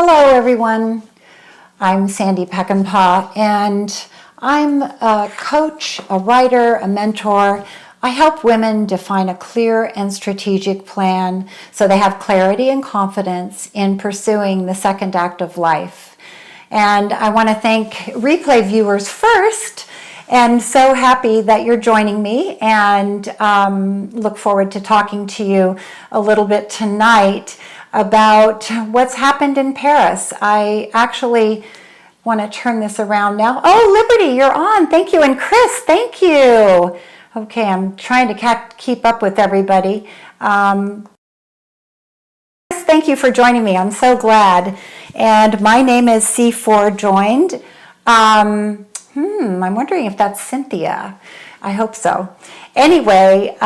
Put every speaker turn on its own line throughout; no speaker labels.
Hello everyone, I'm Sandy Peckinpah and I'm a coach, a writer, a mentor. I help women define a clear and strategic plan so they have clarity and confidence in pursuing the second act of life. And I want to thank replay viewers first, and so happy that you're joining me, and look forward to talking to you a little bit tonight about what's happened in Paris. I actually want to turn this around now. Oh, Liberty, you're on. Thank you. And Chris, thank you. Okay, I'm trying to keep up with everybody. Chris, thank you for joining me. I'm so glad. And my name is C4 Joined. I'm wondering if that's Cynthia. I hope so. Anyway,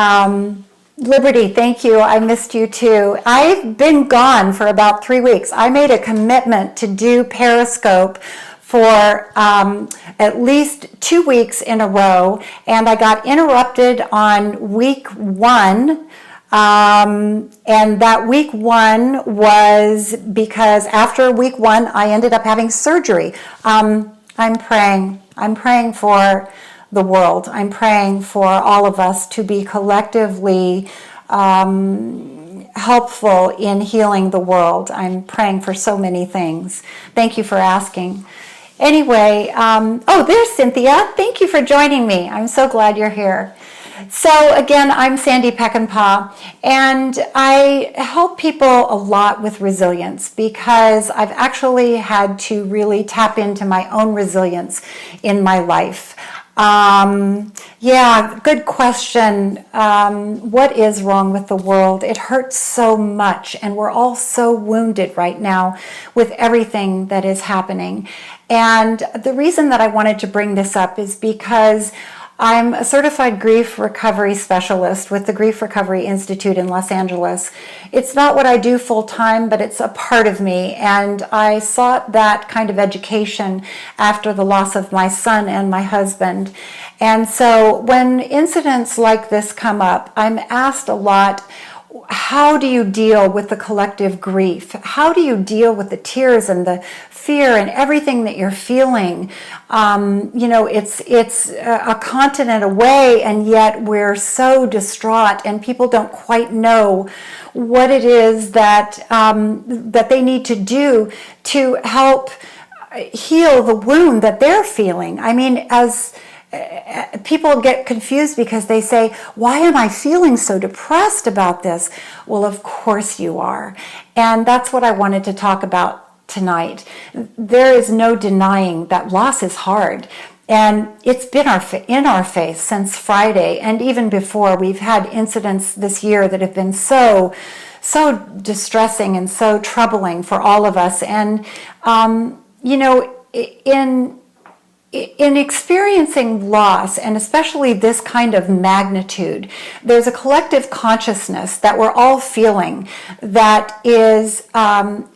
Liberty, thank you. I missed you too. I've been gone for about 3 weeks. I made a commitment to do Periscope for at least 2 weeks in a row, and I got interrupted on week one. And that week one was because after week one, I ended up having surgery. I'm praying for the world. I'm praying for all of us to be collectively helpful in healing the world. I'm praying for so many things. Thank you for asking. Anyway, oh, there's Cynthia. Thank you for joining me. I'm so glad you're here. So again, I'm Sandy Peckinpah, and I help people a lot with resilience because I've actually had to really tap into my own resilience in my life. Yeah, good question. What is wrong with the world? It hurts so much, and we're all so wounded right now with everything that is happening. And the reason that I wanted to bring this up is because I'm a certified grief recovery specialist with the Grief Recovery Institute in Los Angeles. It's not what I do full time, but it's a part of me. And I sought that kind of education after the loss of my son and my husband. And so when incidents like this come up, I'm asked a lot, how do you deal with the collective grief? How do you deal with the tears and the fear and everything that you're feeling? It's a continent away, and yet we're so distraught, and people don't quite know what it is that that they need to do to help heal the wound that they're feeling. I mean, as people get confused because they say, why am I feeling so depressed about this? Well, of course you are. And that's what I wanted to talk about tonight. There is no denying that loss is hard. And it's been in our face since Friday. And even before, we've had incidents this year that have been so distressing and so troubling for all of us. And, in experiencing loss, and especially this kind of magnitude, there's a collective consciousness that we're all feeling that is, and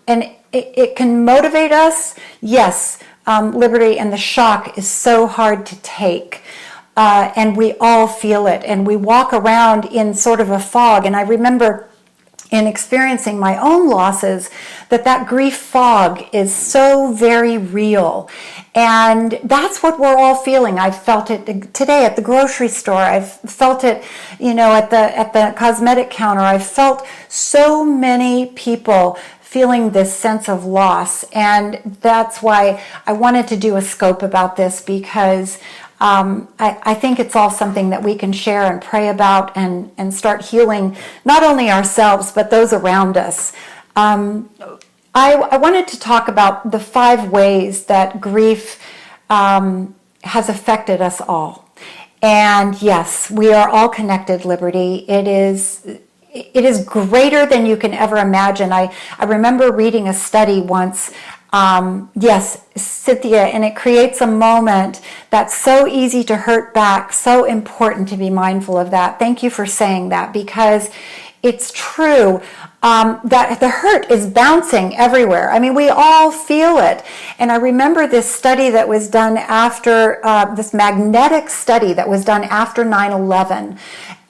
it can motivate us. Yes, Liberty, and the shock is so hard to take. And we all feel it, and we walk around in sort of a fog. And I remember in experiencing my own losses, that grief fog is so very real. And that's what we're all feeling. I've felt it today at the grocery store. I've felt it, at the cosmetic counter. I've felt so many people feeling this sense of loss. And that's why I wanted to do a scope about this, because I think it's all something that we can share and pray about and start healing not only ourselves, but those around us. I wanted to talk about the 5 ways that grief has affected us all. And yes, we are all connected, Liberty. It is greater than you can ever imagine. I remember reading a study once. Yes, Cynthia, and it creates a moment that's so easy to hurt back, so important to be mindful of that. Thank you for saying that, because it's true that the hurt is bouncing everywhere. I mean, we all feel it. And I remember this study that was done after, this magnetic study that was done after 9/11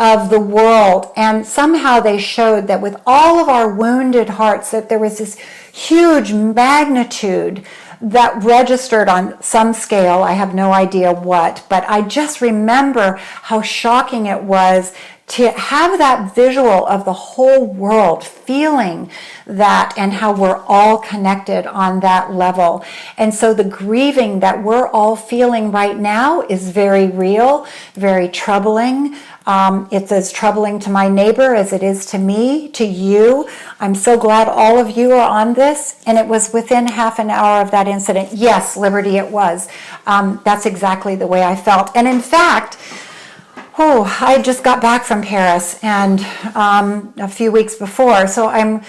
of the world. And somehow they showed that with all of our wounded hearts, that there was this huge magnitude that registered on some scale. I have no idea what, but I just remember how shocking it was to have that visual of the whole world feeling that and how we're all connected on that level. And so the grieving that we're all feeling right now is very real, very troubling. It's as troubling to my neighbor as it is to me, to you. I'm so glad all of you are on this. And it was within half an hour of that incident. Yes, Liberty, it was. That's exactly the way I felt. And in fact, I just got back from Paris and a few weeks before, so I'm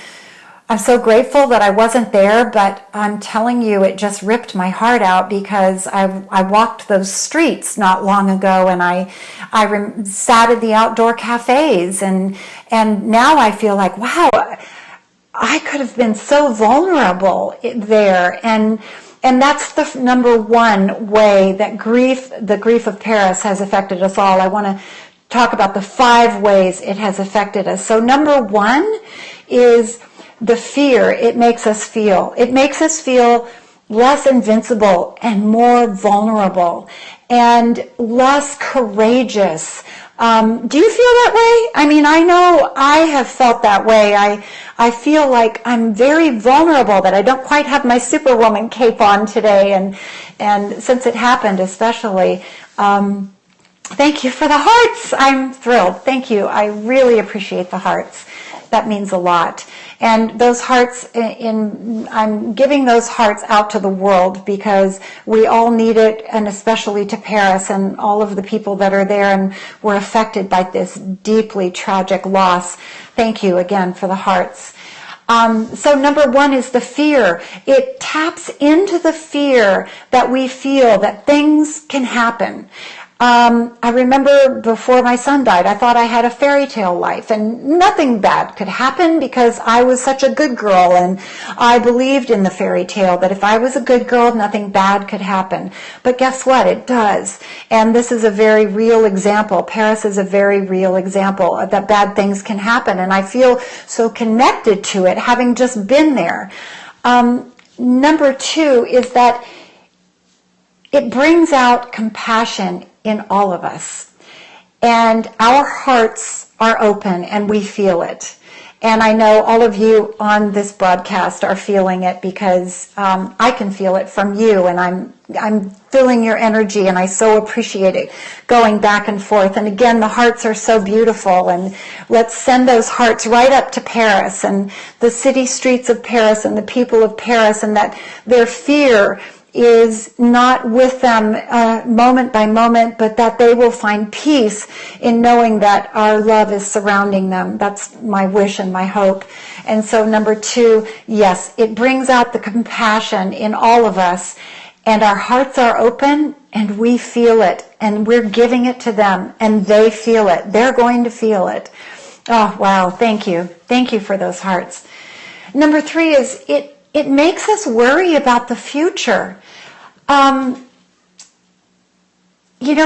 so grateful that I wasn't there, but I'm telling you, it just ripped my heart out because I walked those streets not long ago, and I sat at the outdoor cafes, and now I feel like, wow, I could have been so vulnerable there, and that's the number one way that the grief of Paris has affected us all. I want to talk about the 5 ways it has affected us. So number 1 is the fear it makes us feel. It makes us feel less invincible and more vulnerable and less courageous. Do you feel that way? I mean, I know I have felt that way. I feel like I'm very vulnerable, that I don't quite have my Superwoman cape on today, and since it happened especially. Thank you for the hearts. I'm thrilled. Thank you. I really appreciate the hearts. That means a lot. And those hearts, I'm giving those hearts out to the world because we all need it, and especially to Paris and all of the people that are there and were affected by this deeply tragic loss. Thank you again for the hearts. So number 1 is the fear. It taps into the fear that we feel that things can happen. I remember before my son died, I thought I had a fairy tale life and nothing bad could happen because I was such a good girl, and I believed in the fairy tale that if I was a good girl, nothing bad could happen. But guess what? It does. And this is a very real example. Paris is a very real example that bad things can happen, and I feel so connected to it having just been there. Number 2 is that it brings out compassion in all of us. And our hearts are open and we feel it. And I know all of you on this broadcast are feeling it because I can feel it from you, and I'm feeling your energy, and I so appreciate it going back and forth. And again, the hearts are so beautiful, and let's send those hearts right up to Paris and the city streets of Paris and the people of Paris, and that their fear is not with them moment by moment, but that they will find peace in knowing that our love is surrounding them. That's my wish and my hope. And so number 2, yes, it brings out the compassion in all of us, and our hearts are open and we feel it, and we're giving it to them, and they feel it. They're going to feel it. Oh, wow. Thank you. Thank you for those hearts. Number 3 is it makes us worry about the future.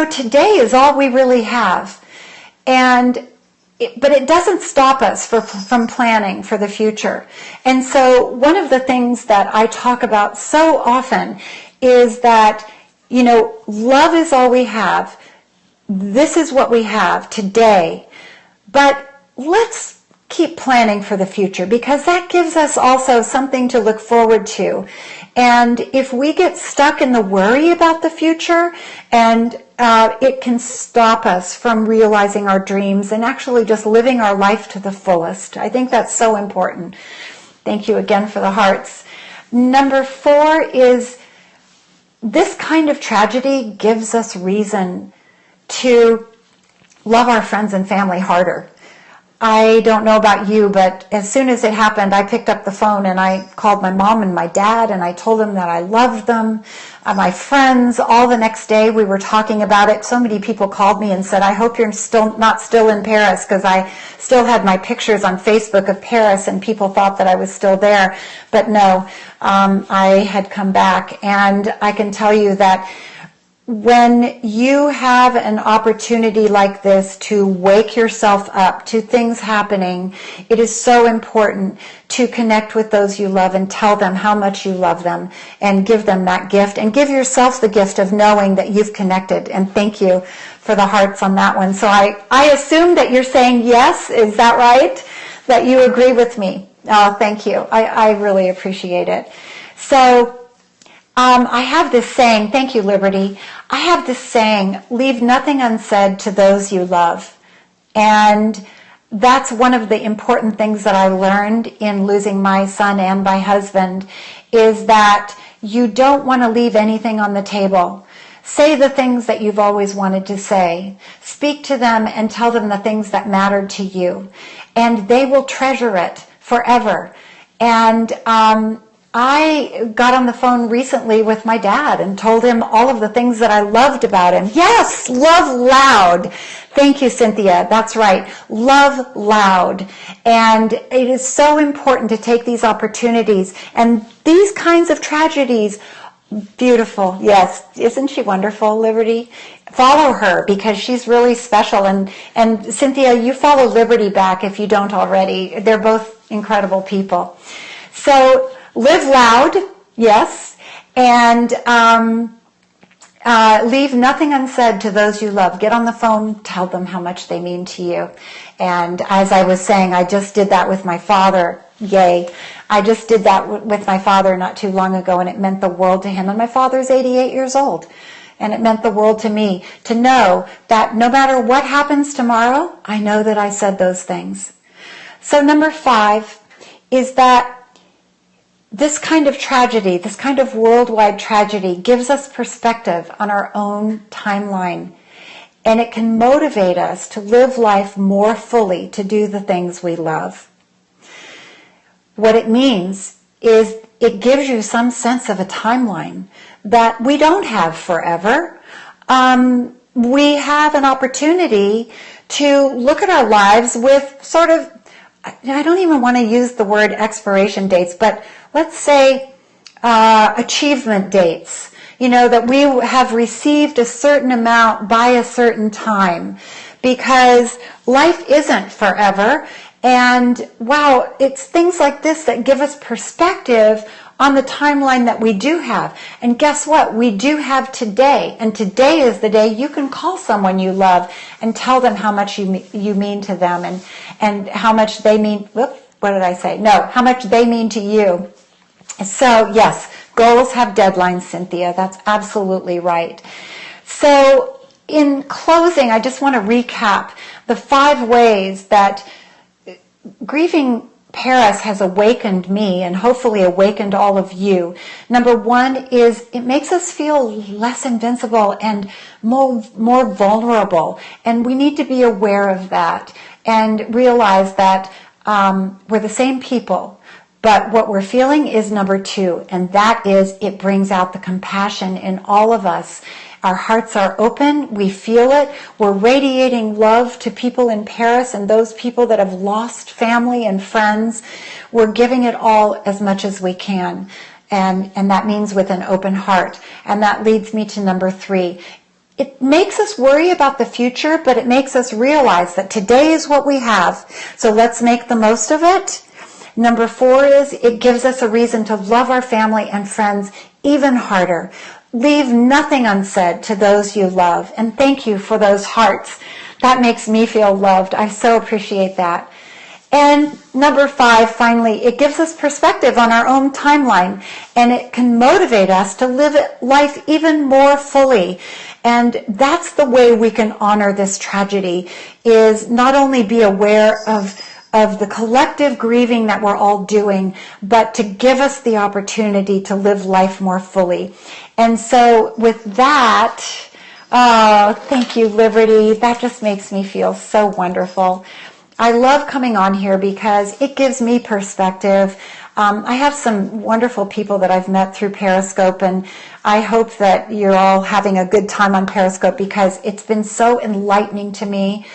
Today is all we really have. But it doesn't stop us from planning for the future. And so one of the things that I talk about so often is that, love is all we have. This is what we have today. But let's keep planning for the future, because that gives us also something to look forward to. And if we get stuck in the worry about the future, and it can stop us from realizing our dreams and actually just living our life to the fullest. I think that's so important. Thank you again for the hearts. Number 4 is this kind of tragedy gives us reason to love our friends and family harder. I don't know about you, but as soon as it happened, I picked up the phone and I called my mom and my dad, and I told them that I loved them. My friends, all the next day we were talking about it. So many people called me and said, I hope you're not still in Paris, because I still had my pictures on Facebook of Paris and people thought that I was still there. But no, I had come back, and I can tell you that when you have an opportunity like this to wake yourself up to things happening, it is so important to connect with those you love and tell them how much you love them and give them that gift, and give yourself the gift of knowing that you've connected. And thank you for the hearts on that one. So I assume that you're saying yes. Is that right? That you agree with me? Oh, thank you. I really appreciate it. So I have this saying, thank you, Liberty. I have this saying, leave nothing unsaid to those you love. And that's one of the important things that I learned in losing my son and my husband, is that you don't want to leave anything on the table. Say the things that you've always wanted to say. Speak to them and tell them the things that mattered to you. And they will treasure it forever. And I got on the phone recently with my dad and told him all of the things that I loved about him. Yes, love loud. Thank you, Cynthia. That's right. Love loud. And it is so important to take these opportunities. And these kinds of tragedies, beautiful. Yes. Isn't she wonderful, Liberty? Follow her, because she's really special. And Cynthia, you follow Liberty back if you don't already. They're both incredible people. So live loud, yes, and leave nothing unsaid to those you love. Get on the phone, tell them how much they mean to you. And as I was saying, I just did that with my father. Yay. I just did that with my father not too long ago, and it meant the world to him. And my father's 88 years old. And it meant the world to me to know that no matter what happens tomorrow, I know that I said those things. So number 5 is that this kind of tragedy, this kind of worldwide tragedy, gives us perspective on our own timeline. And it can motivate us to live life more fully, to do the things we love. What it means is it gives you some sense of a timeline that we don't have forever. We have an opportunity to look at our lives with sort of, I don't even want to use the word expiration dates, but let's say achievement dates. You know, that we have received a certain amount by a certain time, because life isn't forever. And wow, it's things like this that give us perspective on the timeline that we do have. And guess what? We do have today. And today is the day you can call someone you love and tell them how much you mean to them, and how much they mean, whoops, what did I say? No, how much they mean to you. So yes, goals have deadlines, Cynthia. That's absolutely right. So in closing, I just want to recap the 5 ways that grieving Paris has awakened me, and hopefully awakened all of you. Number 1 is it makes us feel less invincible and more vulnerable. And we need to be aware of that and realize that we're the same people. But what we're feeling is number 2, and that is it brings out the compassion in all of us. Our hearts are open, we feel it, we're radiating love to people in Paris and those people that have lost family and friends. We're giving it all as much as we can, and that means with an open heart. And that leads me to number 3. It makes us worry about the future, but it makes us realize that today is what we have, so let's make the most of it. Number 4 is it gives us a reason to love our family and friends even harder. Leave nothing unsaid to those you love. And thank you for those hearts. That makes me feel loved. I so appreciate that. And number 5, finally, it gives us perspective on our own timeline, and it can motivate us to live life even more fully. And that's the way we can honor this tragedy, is not only be aware of the collective grieving that we're all doing, but to give us the opportunity to live life more fully. And so with that, thank you, Liberty. That just makes me feel so wonderful. I love coming on here because it gives me perspective. I have some wonderful people that I've met through Periscope, and I hope that you're all having a good time on Periscope, because it's been so enlightening to me.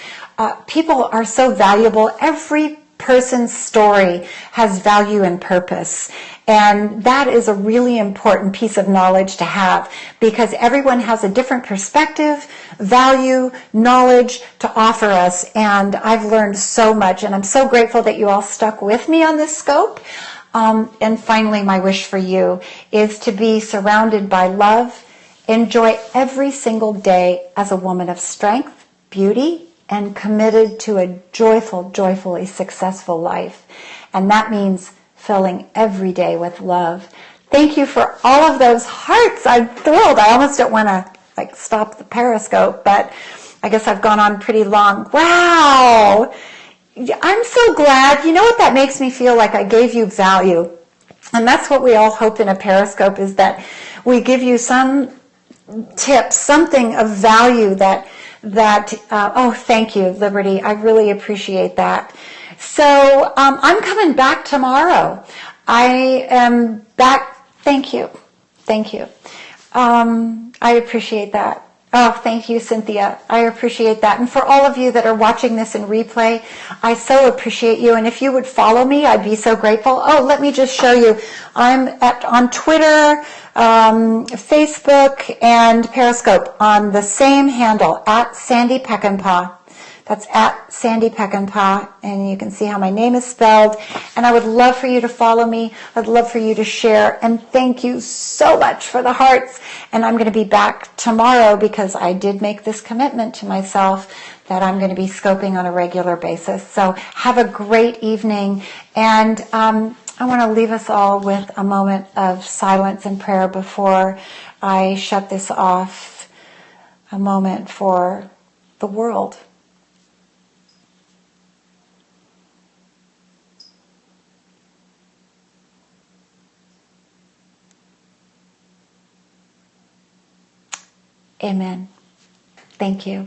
People are so valuable. Every person's story has value and purpose. And that is a really important piece of knowledge to have, because everyone has a different perspective, value, knowledge to offer us. And I've learned so much, and I'm so grateful that you all stuck with me on this scope. And finally, my wish for you is to be surrounded by love. Enjoy every single day as a woman of strength, beauty, and committed to a joyful, joyfully successful life. And that means filling every day with love. Thank you for all of those hearts. I'm thrilled. I almost don't want to stop the Periscope, but I guess I've gone on pretty long. Wow! I'm so glad. You know what that makes me feel like? I gave you value. And that's what we all hope in a Periscope, is that we give you some tips, something of value that oh, thank you, Liberty. I really appreciate that. So I'm coming back tomorrow. I am back. Thank you. Thank you. I appreciate that. Oh, thank you, Cynthia. I appreciate that. And for all of you that are watching this in replay, I so appreciate you. And if you would follow me, I'd be so grateful. Oh, let me just show you. I'm on Twitter, Facebook, and Periscope on the same handle, at Sandy Peckinpah. That's at Sandy Peckinpah, and you can see how my name is spelled. And I would love for you to follow me. I'd love for you to share. And thank you so much for the hearts. And I'm going to be back tomorrow, because I did make this commitment to myself that I'm going to be scoping on a regular basis. So have a great evening. And I want to leave us all with a moment of silence and prayer before I shut this off. A moment for the world. Amen. Thank you.